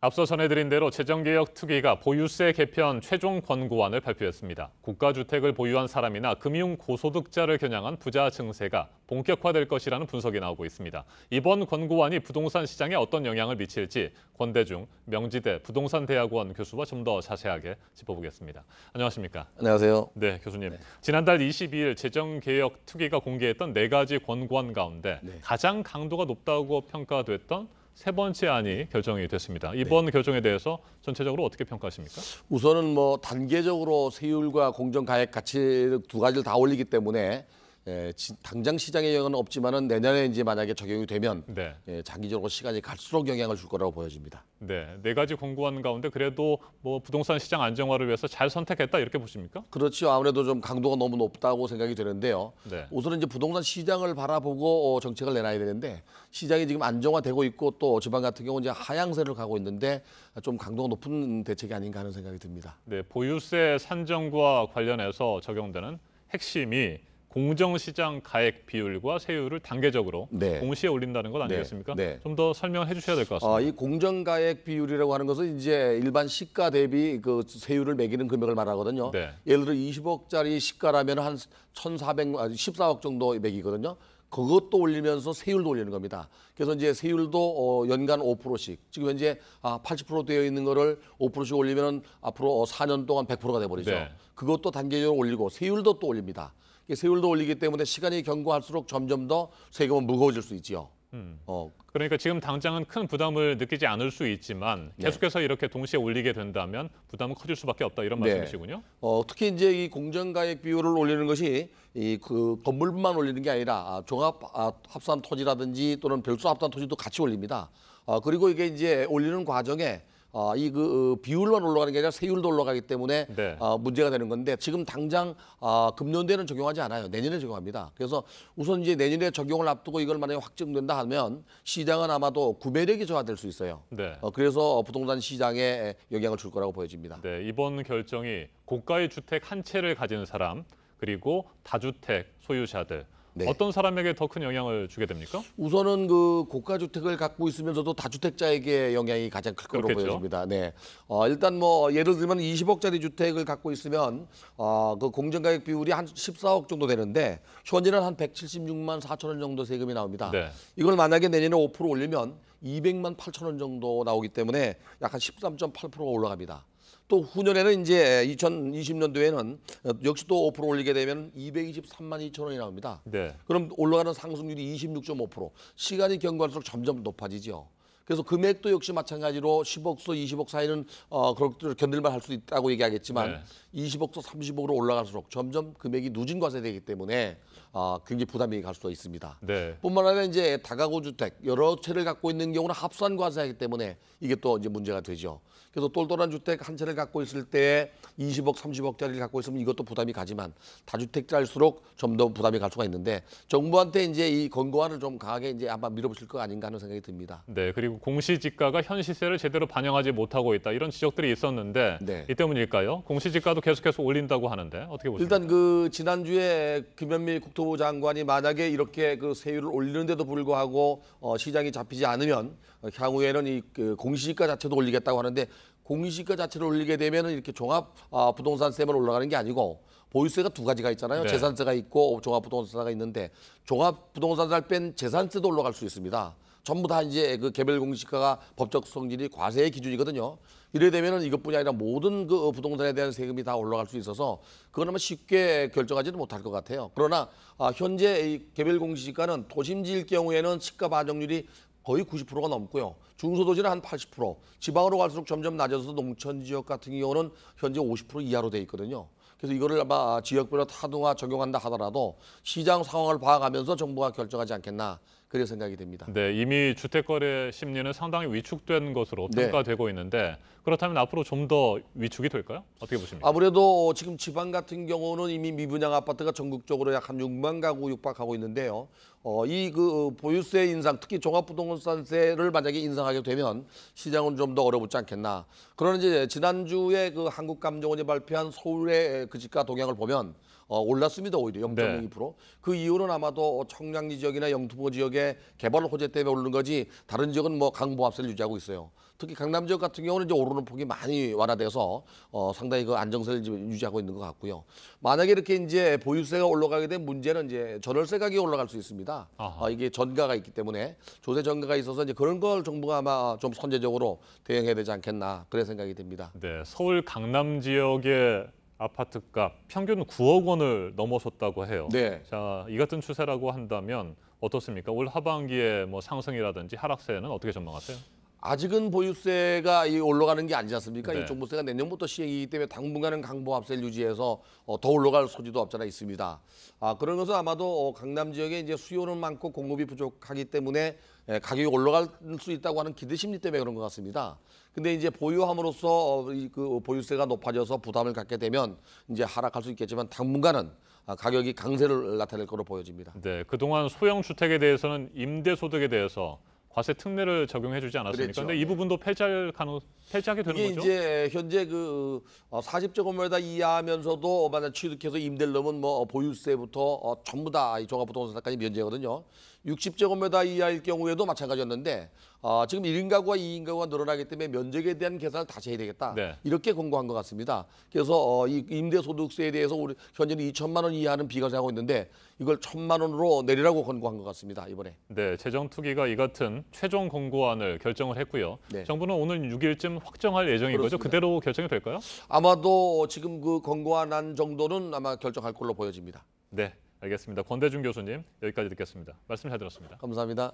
앞서 전해드린 대로 재정개혁특위가 보유세 개편 최종 권고안을 발표했습니다. 국가주택을 보유한 사람이나 금융고소득자를 겨냥한 부자 증세가 본격화될 것이라는 분석이 나오고 있습니다. 이번 권고안이 부동산 시장에 어떤 영향을 미칠지 권대중 명지대 부동산대학원 교수와 좀 더 자세하게 짚어보겠습니다. 안녕하십니까? 안녕하세요. 네, 교수님. 지난달 22일 재정개혁특위가 공개했던 4가지 권고안 가운데 가장 강도가 높다고 평가됐던 세 번째 안이 결정이 됐습니다. 이번 결정에 대해서 전체적으로 어떻게 평가하십니까? 우선은 단계적으로 세율과 공정가액 같이 두 가지를 다 올리기 때문에 당장 시장에 영향은 없지만은 내년에 이제 만약에 적용이 되면 장기적으로 시간이 갈수록 영향을 줄 거라고 보여집니다. 네, 4가지 권고안 가운데 그래도 부동산 시장 안정화를 위해서 잘 선택했다 이렇게 보십니까? 그렇죠. 아무래도 좀 강도가 너무 높다고 생각이 되는데요. 우선은 이제 부동산 시장을 바라보고 정책을 내놔야 되는데 시장이 지금 안정화되고 있고 또 지방 같은 경우는 이제 하향세를 가고 있는데 좀 강도가 높은 대책이 아닌가 하는 생각이 듭니다. 네, 보유세 산정과 관련해서 적용되는 핵심이 공정시장 가액 비율과 세율을 단계적으로 동시에 올린다는 것 아니겠습니까? 좀 더 설명해 주셔야 될 것 같습니다. 이 공정가액 비율이라고 하는 것은 이제 일반 시가 대비 그 세율을 매기는 금액을 말하거든요. 예를 들어 20억짜리 시가라면 한 14억 정도 매기거든요. 그것도 올리면서 세율도 올리는 겁니다. 그래서 이제 세율도 연간 5%씩, 지금 현재 80% 되어 있는 거를 5%씩 올리면 앞으로 4년 동안 100%가 돼버리죠. 그것도 단계적으로 올리고 세율도 또 올립니다. 세율도 올리기 때문에 시간이 경과할수록 점점 더 세금은 무거워질 수 있지요. 그러니까 지금 당장은 큰 부담을 느끼지 않을 수 있지만 계속해서 이렇게 동시에 올리게 된다면 부담은 커질 수밖에 없다 이런 말씀이시군요. 특히 이제 이 공정가액 비율을 올리는 것이 그 건물만 올리는 게 아니라 종합 합산 토지라든지 또는 별수 합산 토지도 같이 올립니다. 그리고 이게 이제 올리는 과정에 비율만 올라가는 게 아니라 세율도 올라가기 때문에 문제가 되는 건데 지금 당장 금년도에는 적용하지 않아요. 내년에 적용합니다. 그래서 우선 이제 내년에 적용을 앞두고 이걸 만약에 확정된다 하면 시장은 아마도 구매력이 저하될 수 있어요. 그래서 부동산 시장에 영향을 줄 거라고 보여집니다. 이번 결정이 고가의 주택 한 채를 가진 사람 그리고 다주택 소유자들 어떤 사람에게 더 큰 영향을 주게 됩니까? 우선은 그 고가 주택을 갖고 있으면서도 다주택자에게 영향이 가장 클 거로 보여집니다. 일단 예를 들면 20억짜리 주택을 갖고 있으면 그 공정가액 비율이 한 14억 정도 되는데 현재는 한 176만 4천 원 정도 세금이 나옵니다. 이걸 만약에 내년에 5% 올리면 200만 8천 원 정도 나오기 때문에 약 한 13.8%가 올라갑니다. 또 후년에는 이제 2020년도에는 역시 또 5% 올리게 되면 223만 2천 원이 나옵니다. 그럼 올라가는 상승률이 26.5%. 시간이 경과할수록 점점 높아지죠. 그래서 금액도 역시 마찬가지로 10억서 20억 사이는 그렇게 견딜만 할 수 있다고 얘기하겠지만 20억서 30억으로 올라갈수록 점점 금액이 누진 과세되기 때문에 굉장히 부담이 갈 수가 있습니다. 뿐만 아니라 이제 다가구 주택 여러 채를 갖고 있는 경우는 합산 과세하기 때문에 이게 또 이제 문제가 되죠. 그래서 똘똘한 주택 한 채를 갖고 있을 때 20억, 30억짜리를 갖고 있으면 이것도 부담이 가지만 다주택자일수록 좀 더 부담이 갈 수가 있는데 정부한테 이제 이 권고안을 좀 강하게 이제 아마 밀어붙일 거 아닌가 하는 생각이 듭니다. 그리고 공시지가가 현 시세를 제대로 반영하지 못하고 있다 이런 지적들이 있었는데 이 때문일까요? 공시지가도 계속해서 올린다고 하는데 어떻게 보십니까? 일단 그 지난주에 김현미 국토부 장관이 만약에 이렇게 그 세율을 올리는데도 불구하고 시장이 잡히지 않으면 향후에는 이 그 공시지가 자체도 올리겠다고 하는데 공시지가 자체를 올리게 되면 이렇게 종합 부동산세만 올라가는 게 아니고 보유세가 두 가지가 있잖아요. 재산세가 있고 종합부동산세가 있는데 종합부동산세를 뺀 재산세도 올라갈 수 있습니다. 전부 다 이제 그 개별 공시가가 법적 성질이 과세의 기준이거든요. 이래 되면은 이것뿐이 아니라 모든 그 부동산에 대한 세금이 다 올라갈 수 있어서 그건 아마 쉽게 결정하지는 못할 것 같아요. 그러나 현재 이 개별 공시가는 도심지일 경우에는 시가 반영률이 거의 90%가 넘고요. 중소도시는 한 80%, 지방으로 갈수록 점점 낮아져서 농촌 지역 같은 경우는 현재 50% 이하로 돼 있거든요. 그래서 이거를 아마 지역별로 타동화 적용한다 하더라도 시장 상황을 봐가면서 정부가 결정하지 않겠나 그렇게 생각이 됩니다. 이미 주택거래 심리는 상당히 위축된 것으로 평가되고 있는데 그렇다면 앞으로 좀 더 위축이 될까요? 어떻게 보십니까? 아무래도 지금 지방 같은 경우는 이미 미분양 아파트가 전국적으로 약 한 6만 가구 육박하고 있는데요. 이 그 보유세 인상, 특히 종합부동산세를 만약에 인상하게 되면 시장은 좀 더 얼어붙지 않겠나. 그러나 이제 지난주에 그 한국감정원이 발표한 서울의 그 집가 동향을 보면 올랐습니다. 오히려 0.02%. 그 이유는 아마도 청량리 지역이나 영등포 지역의 개발 호재 때문에 오르는 거지 다른 지역은 강보합세를 유지하고 있어요. 특히 강남 지역 같은 경우는 이제 오르는 폭이 많이 완화돼서 상당히 그 안정세를 지금 유지하고 있는 것 같고요. 만약에 이렇게 이제 보유세가 올라가게 된 문제는 이제 전월세 가격이 올라갈 수 있습니다. 이게 전가가 있기 때문에 조세 전가가 있어서 이제 그런 걸 정부가 아마 좀 선제적으로 대응해야 되지 않겠나 그런 생각이 듭니다. 네, 서울 강남 지역의 아파트값 평균 9억 원을 넘어섰다고 해요. 네. 자, 이 같은 추세라고 한다면 어떻습니까? 올 하반기에 뭐 상승이라든지 하락세는 어떻게 전망하세요? 아직은 보유세가 올라가는 게 아니지 않습니까? 네. 이 종부세가 내년부터 시행이기 때문에 당분간은 강보합세를 유지해서 더 올라갈 소지도 없잖아 있습니다. 그런 것은 아마도 강남 지역에 이제 수요는 많고 공급이 부족하기 때문에 가격이 올라갈 수 있다고 하는 기대 심리 때문에 그런 것 같습니다. 근데 이제 보유함으로써 그 보유세가 높아져서 부담을 갖게 되면 이제 하락할 수 있겠지만 당분간은 가격이 강세를 나타낼 것으로 보여집니다. 네, 그동안 소형 주택에 대해서는 임대 소득에 대해서 과세 특례를 적용해주지 않았습니까? 그렇죠. 근데 이 부분도 폐지하게 되는 이게 거죠? 이제 현재 그 40제곱미터 이하하면서도 만약 취득해서 임대를 넣으면 뭐 보유세부터 전부 다 이 종합부동산세까지 면제거든요. 60제곱미터 이하일 경우에도 마찬가지였는데 지금 1인 가구와 2인 가구가 늘어나기 때문에 면적에 대한 계산을 다시 해야 되겠다. 네. 이렇게 권고한 것 같습니다. 그래서 이 임대소득세에 대해서 우리 현재는 2천만 원 이하는 비과세하고 있는데 이걸 1,000만 원으로 내리라고 권고한 것 같습니다. 이번에. 네, 재정투기가 이 같은 최종 권고안을 결정을 했고요. 네. 정부는 오늘 6일쯤 확정할 예정인 거죠? 그렇습니다. 그대로 결정이 될까요? 아마도 지금 그 권고안 정도는 아마 결정할 걸로 보여집니다. 네, 알겠습니다. 권대중 교수님 여기까지 듣겠습니다. 말씀 잘 들었습니다. 감사합니다.